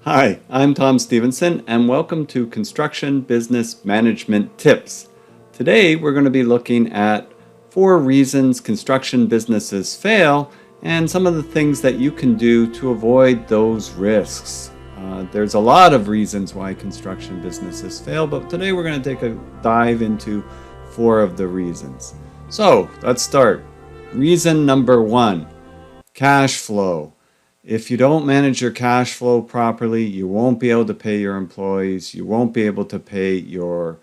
Hi, I'm Tom Stephenson, and welcome to Construction Business Management Tips. Today, we're going to be looking at 4 reasons construction businesses fail and some of the things that you can do to avoid those risks. There's a lot of reasons why construction businesses fail, but today we're going to take a dive into 4 of the reasons. So, let's start. Reason number 1, cash flow. If you don't manage your cash flow properly, you won't be able to pay your employees, you won't be able to pay your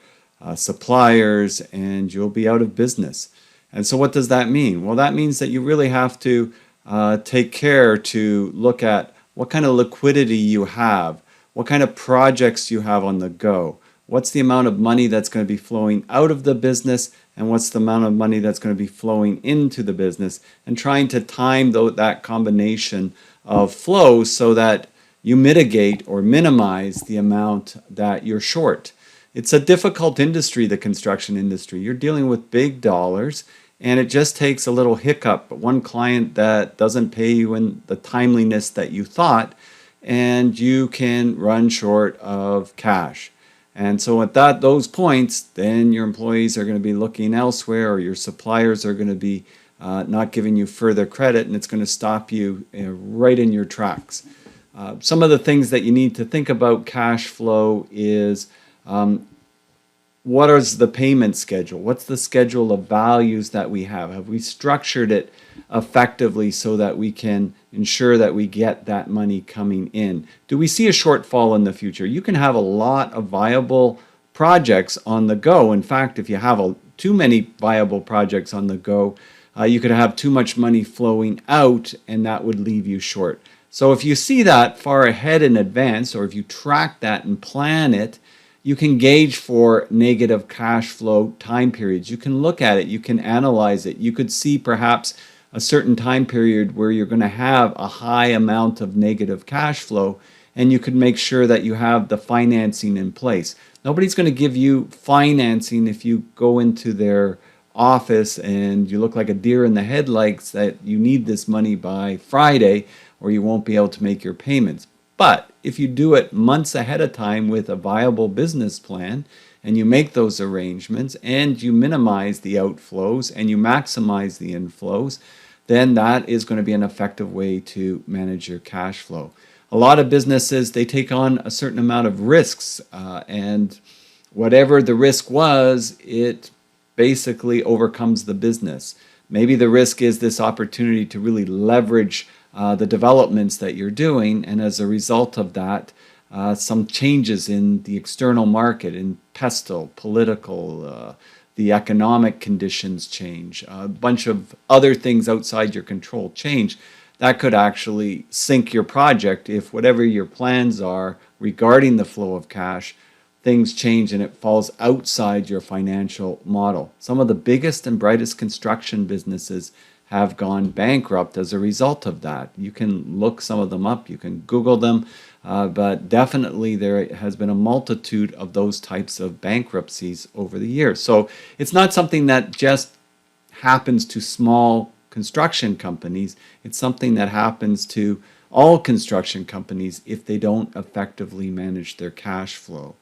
suppliers, and you'll be out of business. And so what does that mean? Well, that means that you really have to take care to look at what kind of liquidity you have, what kind of projects you have on the go, what's the amount of money that's going to be flowing out of the business, and what's the amount of money that's going to be flowing into the business, and trying to time that combination of flows so that you mitigate or minimize the amount that you're short. It's a difficult industry, the construction industry. You're dealing with big dollars, and it just takes a little hiccup, one client that doesn't pay you in the timeliness that you thought, and you can run short of cash. And so at those points, then your employees are going to be looking elsewhere, or your suppliers are going to be not giving you further credit, and it's going to stop you right in your tracks. Some of the things that you need to think about cash flow is what is the payment schedule? What's the schedule of values that we have? Have we structured it effectively so that we can ensure that we get that money coming in? Do we see a shortfall in the future? You can have a lot of viable projects on the go. In fact, if you have too many viable projects on the go, you could have too much money flowing out, and that would leave you short. So if you see that far ahead in advance, or if you track that and plan it, you can gauge for negative cash flow time periods. You can look at it, you can analyze it. You could see perhaps a certain time period where you're going to have a high amount of negative cash flow, and you could make sure that you have the financing in place. Nobody's going to give you financing if you go into their office and you look like a deer in the headlights that you need this money by Friday, or you won't be able to make your payments. But if you do it months ahead of time with a viable business plan, and you make those arrangements, and you minimize the outflows and you maximize the inflows, then that is going to be an effective way to manage your cash flow. A lot of businesses, they take on a certain amount of risks, and whatever the risk was, it basically overcomes the business. Maybe the risk is this opportunity to really leverage the developments that you're doing, and as a result of that, some changes in the external market, in pestle, political, the economic conditions change, a bunch of other things outside your control change. That could actually sink your project if whatever your plans are regarding the flow of cash, things change and it falls outside your financial model. Some of the biggest and brightest construction businesses have gone bankrupt as a result of that. You can look some of them up, you can Google them, but definitely there has been a multitude of those types of bankruptcies over the years. So it's not something that just happens to small construction companies. It's something that happens to all construction companies if they don't effectively manage their cash flow.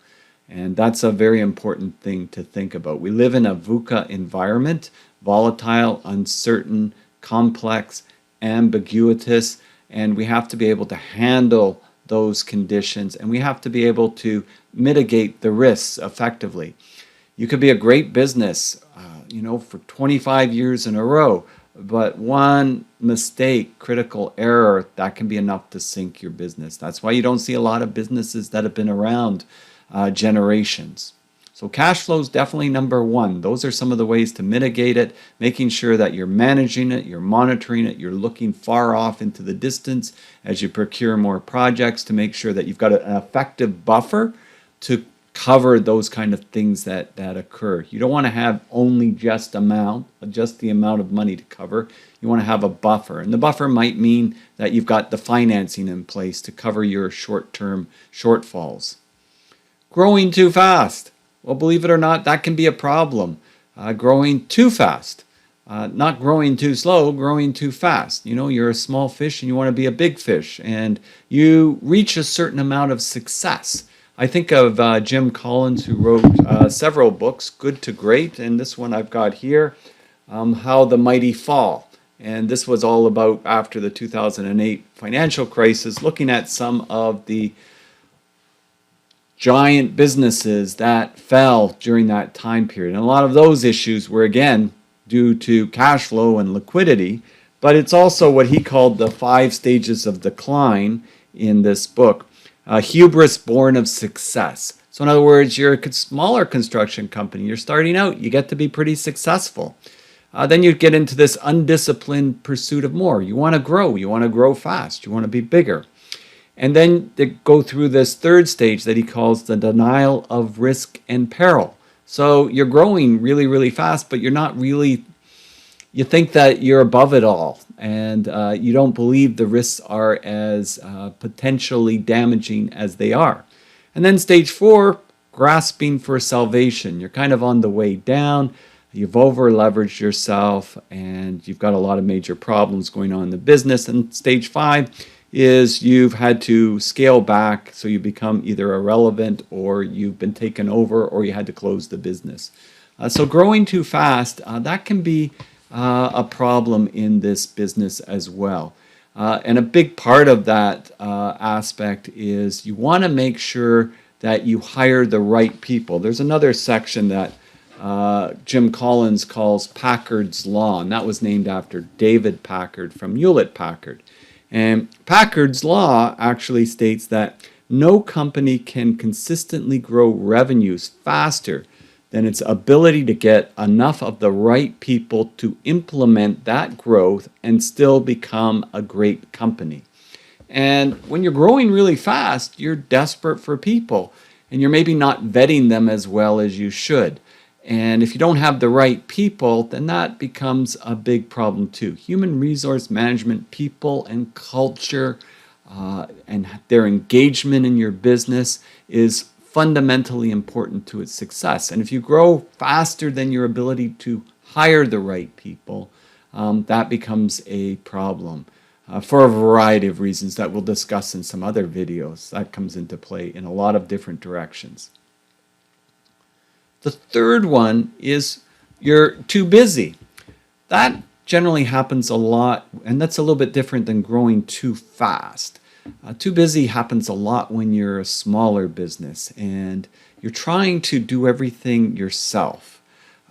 And that's a very important thing to think about. We live in a VUCA environment, volatile, uncertain, complex, ambiguous, and we have to be able to handle those conditions, and we have to be able to mitigate the risks effectively. You could be a great business, for 25 years in a row, but one mistake, critical error, that can be enough to sink your business. That's why you don't see a lot of businesses that have been around generations. So cash flow is definitely number 1. Those are some of the ways to mitigate it, making sure that you're managing it, you're monitoring it, you're looking far off into the distance as you procure more projects to make sure that you've got an effective buffer to cover those kind of things that occur. You don't want to have only just the amount of money to cover. You want to have a buffer, and the buffer might mean that you've got the financing in place to cover your short-term shortfalls. Growing too fast. Well, believe it or not, that can be a problem. Growing too fast. Not growing too slow, growing too fast. You know, you're a small fish and you want to be a big fish, and you reach a certain amount of success. I think of Jim Collins, who wrote several books, Good to Great, and this one I've got here, How the Mighty Fall. And this was all about after the 2008 financial crisis, looking at some of the giant businesses that fell during that time period. And a lot of those issues were, again, due to cash flow and liquidity, but it's also what he called the 5 stages of decline in this book. Hubris born of success. So in other words, you're a smaller construction company. You're starting out. You get to be pretty successful. Then you get into this undisciplined pursuit of more. You want to grow. You want to grow fast. You want to be bigger. And then they go through this 3rd stage that he calls the denial of risk and peril. So you're growing really, really fast, but you're not really, you think that you're above it all. And you don't believe the risks are as potentially damaging as they are. And then stage 4, grasping for salvation. You're kind of on the way down. You've over-leveraged yourself, and you've got a lot of major problems going on in the business. And stage 5 is you've had to scale back, so you become either irrelevant or you've been taken over or you had to close the business. So growing too fast, that can be a problem in this business as well. And a big part of that aspect is you want to make sure that you hire the right people. There's another section that Jim Collins calls Packard's Law, and that was named after David Packard from Hewlett-Packard. And Packard's Law actually states that no company can consistently grow revenues faster than its ability to get enough of the right people to implement that growth and still become a great company. And when you're growing really fast, you're desperate for people, and you're maybe not vetting them as well as you should. And if you don't have the right people, then that becomes a big problem too. Human resource management, people and culture, and their engagement in your business is fundamentally important to its success. And if you grow faster than your ability to hire the right people, that becomes a problem for a variety of reasons that we'll discuss in some other videos. That comes into play in a lot of different directions. The third one is you're too busy. That generally happens a lot, and that's a little bit different than growing too fast. Too busy happens a lot when you're a smaller business and you're trying to do everything yourself.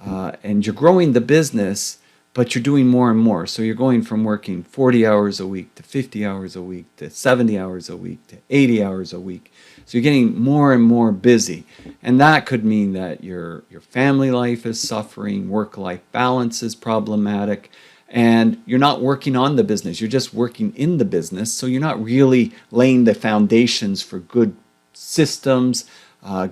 And you're growing the business, but you're doing more and more. So you're going from working 40 hours a week to 50 hours a week to 70 hours a week to 80 hours a week. So you're getting more and more busy. And that could mean that your family life is suffering, work-life balance is problematic, and you're not working on the business. You're just working in the business. So you're not really laying the foundations for good systems,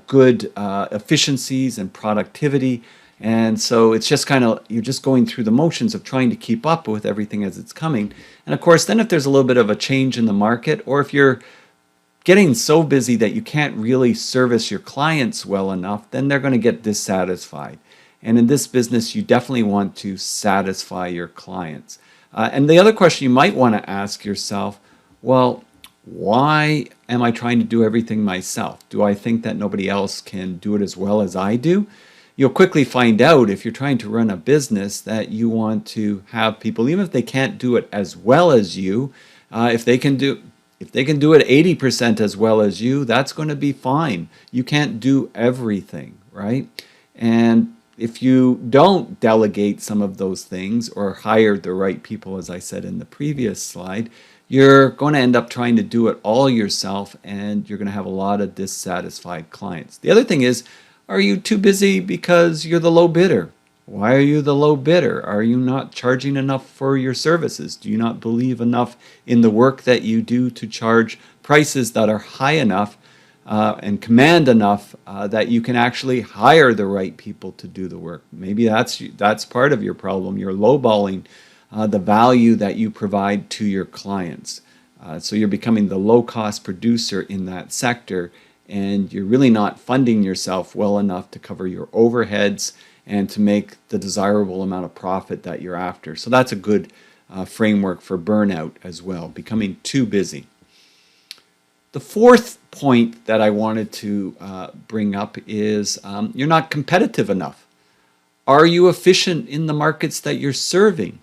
good efficiencies and productivity. And so it's just kind of, you're just going through the motions of trying to keep up with everything as it's coming. And of course, then if there's a little bit of a change in the market, or if you're getting so busy that you can't really service your clients well enough, then they're going to get dissatisfied. And in this business, you definitely want to satisfy your clients. And the other question you might want to ask yourself, well, why am I trying to do everything myself? Do I think that nobody else can do it as well as I do? You'll quickly find out if you're trying to run a business that you want to have people, even if they can't do it as well as you, if they can do it 80% as well as you, that's going to be fine. You can't do everything, right? And if you don't delegate some of those things or hire the right people, as I said in the previous slide, you're going to end up trying to do it all yourself, and you're going to have a lot of dissatisfied clients. The other thing is, are you too busy because you're the low bidder? Why are you the low bidder? Are you not charging enough for your services? Do you not believe enough in the work that you do to charge prices that are high enough and command enough that you can actually hire the right people to do the work? Maybe that's part of your problem. You're lowballing the value that you provide to your clients. So you're becoming the low-cost producer in that sector, and you're really not funding yourself well enough to cover your overheads and to make the desirable amount of profit that you're after. So that's a good framework for burnout as well, becoming too busy. The fourth point that I wanted to bring up is you're not competitive enough. Are you efficient in the markets that you're serving?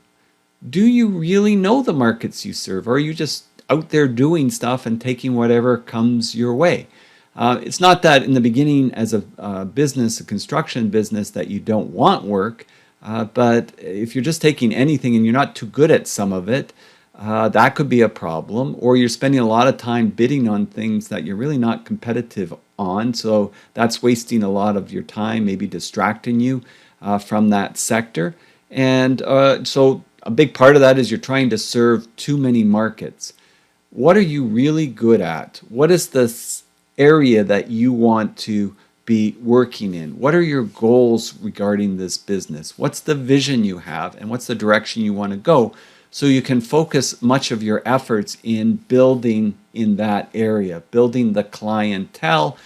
Do you really know the markets you serve? Or are you just out there doing stuff and taking whatever comes your way? It's not that in the beginning as a business, a construction business, that you don't want work, but if you're just taking anything and you're not too good at some of it, that could be a problem. Or you're spending a lot of time bidding on things that you're really not competitive on, so that's wasting a lot of your time, maybe distracting you from that sector. And so a big part of that is you're trying to serve too many markets. What are you really good at? What is the area that you want to be working in? What are your goals regarding this business? What's the vision you have, and what's the direction you want to go, so you can focus much of your efforts in building in that area, building the clientele,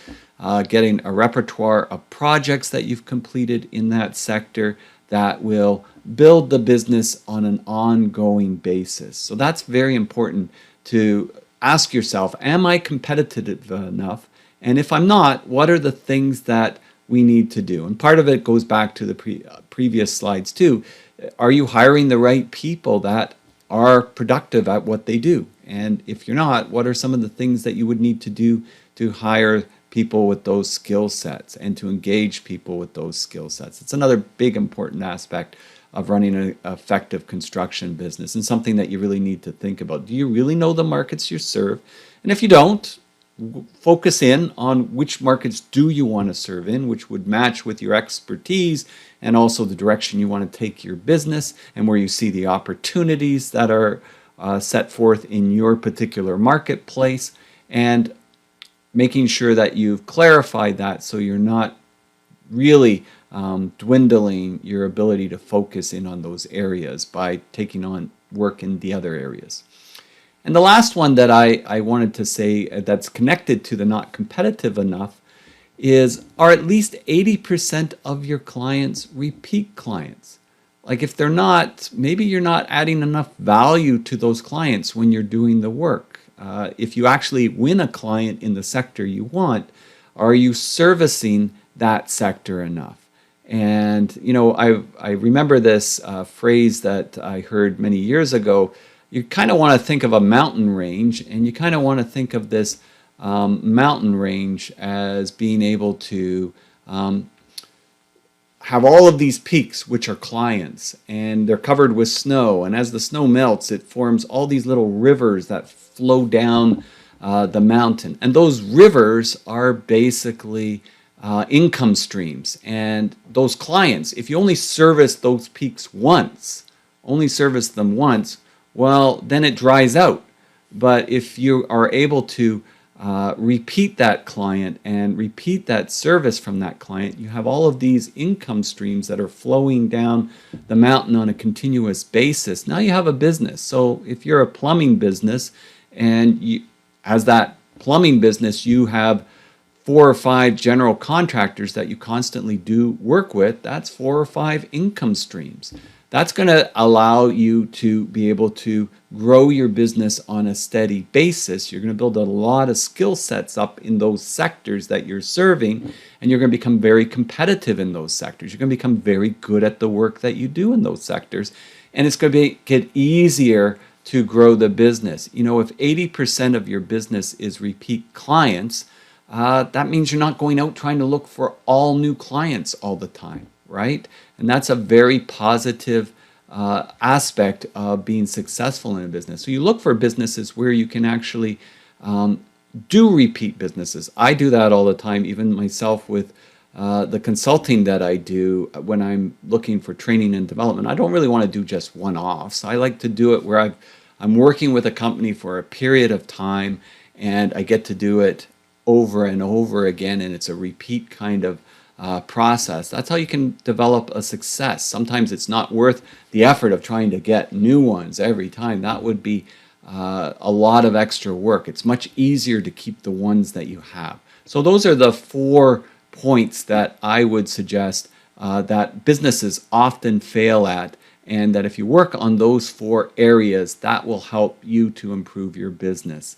getting a repertoire of projects that you've completed in that sector that will build the business on an ongoing basis. So that's very important to ask yourself, am I competitive enough? And if I'm not, what are the things that we need to do? And part of it goes back to the previous slides too. Are you hiring the right people that are productive at what they do? And if you're not, what are some of the things that you would need to do to hire people with those skill sets and to engage people with those skill sets? It's another big important aspect of running an effective construction business, and something that you really need to think about. Do you really know the markets you serve? And if you don't, focus in on which markets do you want to serve in, which would match with your expertise and also the direction you want to take your business, and where you see the opportunities that are set forth in your particular marketplace, and making sure that you've clarified that so you're not really dwindling your ability to focus in on those areas by taking on work in the other areas. And the last one that I wanted to say that's connected to the not competitive enough is, are at least 80% of your clients repeat clients? Like, if they're not, maybe you're not adding enough value to those clients when you're doing the work. If you actually win a client in the sector you want, are you servicing that sector enough? And, you know, I remember this phrase that I heard many years ago. You kind of want to think of a mountain range, and you kind of want to think of this mountain range as being able to have all of these peaks, which are clients, and they're covered with snow. And as the snow melts, it forms all these little rivers that flow down the mountain. And those rivers are basically income streams. And those clients, if you only service those peaks once, well, then it dries out. But if you are able to repeat that client and repeat that service from that client, you have all of these income streams that are flowing down the mountain on a continuous basis. Now you have a business. So if you're a plumbing business, and as that plumbing business, you have 4 or 5 general contractors that you constantly do work with, that's 4 or 5 income streams. That's going to allow you to be able to grow your business on a steady basis. You're going to build a lot of skill sets up in those sectors that you're serving, and you're going to become very competitive in those sectors. You're going to become very good at the work that you do in those sectors, and it's going to get easier to grow the business. You know, if 80% of your business is repeat clients, that means you're not going out trying to look for all new clients all the time, right? And that's a very positive aspect of being successful in a business. So you look for businesses where you can actually do repeat businesses. I do that all the time, even myself with the consulting that I do when I'm looking for training and development. I don't really want to do just one-offs. I like to do it where I'm working with a company for a period of time, and I get to do it over and over again, and it's a repeat kind of process. That's how you can develop a success. Sometimes it's not worth the effort of trying to get new ones every time. That would be a lot of extra work. It's much easier to keep the ones that you have. So those are the 4 points that I would suggest that businesses often fail at, and that if you work on those 4 areas, that will help you to improve your business.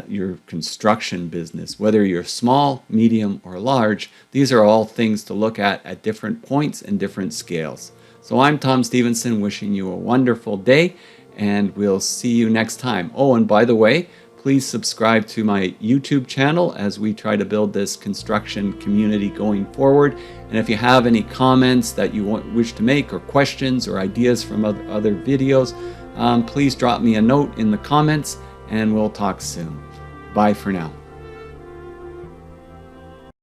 Your construction business, whether you're small, medium, or large, these are all things to look at different points and different scales. So I'm Tom Stephenson, wishing you a wonderful day, and we'll see you next time. Oh, and by the way, please subscribe to my YouTube channel as we try to build this construction community going forward. And if you have any comments that you wish to make, or questions or ideas from other videos, please drop me a note in the comments, and we'll talk soon. Bye for now.